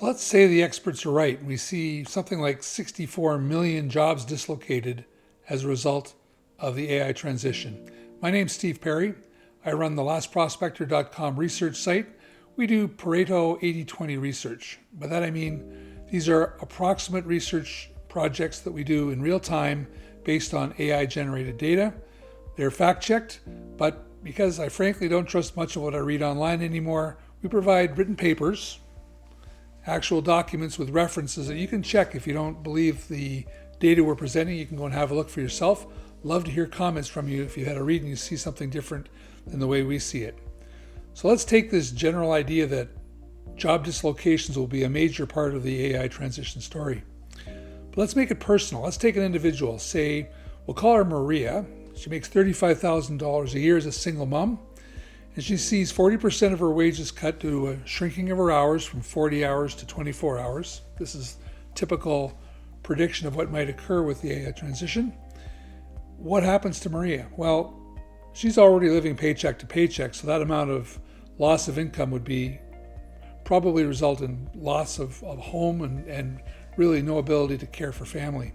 So let's say the experts are right. We see something like 64 million jobs dislocated as a result of the AI transition. My name's Steve Perry. I run the lastprospector.com research site. We do Pareto 80-20 research. By that I mean these are approximate research projects that we do in real time based on AI-generated data. They're fact-checked, but because I frankly don't trust much of what I read online anymore, we provide written papers, actual documents with references that you can check. If you don't believe the data we're presenting, you can go and have a look for yourself. Love to hear comments from you if you had a read and you see something different than the way we see it. So let's take this general idea that job dislocations will be a major part of the AI transition story. But let's make it personal. Let's take an individual. Say, we'll call her Maria. She makes $35,000 a year as a single mom. And she sees 40% of her wages cut to a shrinking of her hours from 40 hours to 24 hours. This is typical prediction of what might occur with the AI transition. What happens to Maria? Well, she's already living paycheck to paycheck, so that amount of loss of income would probably result in loss of home and really no ability to care for family.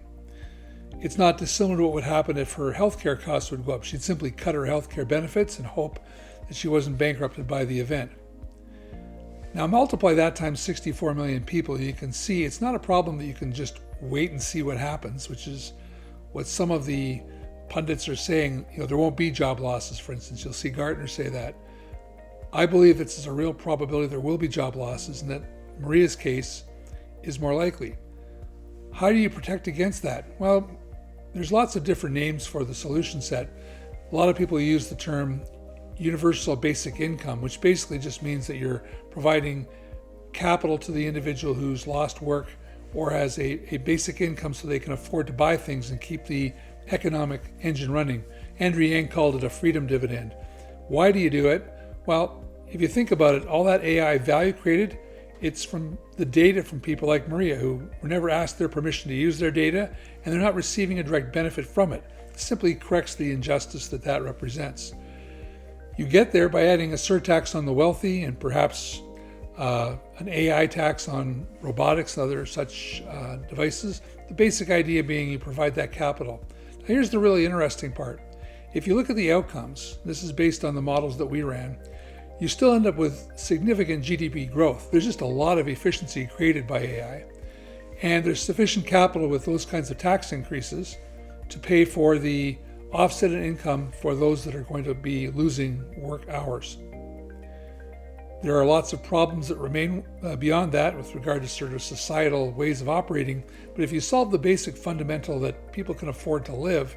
It's not dissimilar to what would happen if her healthcare costs would go up. She'd simply cut her healthcare benefits and hope that she wasn't bankrupted by the event. Now multiply that times 64 million people, you can see it's not a problem that you can just wait and see what happens, which is what some of the pundits are saying. There won't be job losses, for instance. You'll see Gartner say that. I believe this is a real probability there will be job losses and that Maria's case is more likely. How do you protect against that? Well, there's lots of different names for the solution set. A lot of people use the term universal basic income, which basically just means that you're providing capital to the individual who's lost work or has a basic income so they can afford to buy things and keep the economic engine running. Andrew Yang called it a freedom dividend. Why do you do it? Well, if you think about it, all that AI value created, it's from the data from people like Maria who were never asked their permission to use their data, and they're not receiving a direct benefit from it. It simply corrects the injustice that represents. You get there by adding a surtax on the wealthy and perhaps an AI tax on robotics and other such devices. The basic idea being you provide that capital. Now here's the really interesting part. If you look at the outcomes, this is based on the models that we ran, you still end up with significant GDP growth. There's just a lot of efficiency created by AI. And there's sufficient capital with those kinds of tax increases to pay for the offset in income for those that are going to be losing work hours. There are lots of problems that remain beyond that with regard to sort of societal ways of operating, but if you solve the basic fundamental that people can afford to live,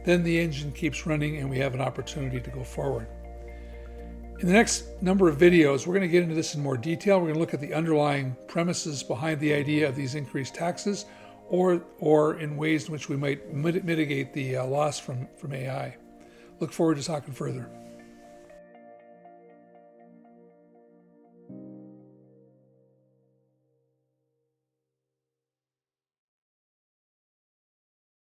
then the engine keeps running and we have an opportunity to go forward. In the next number of videos, we're going to get into this in more detail. We're going to look at the underlying premises behind the idea of these increased taxes, or in ways in which we might mitigate the loss from AI. Look forward to talking further.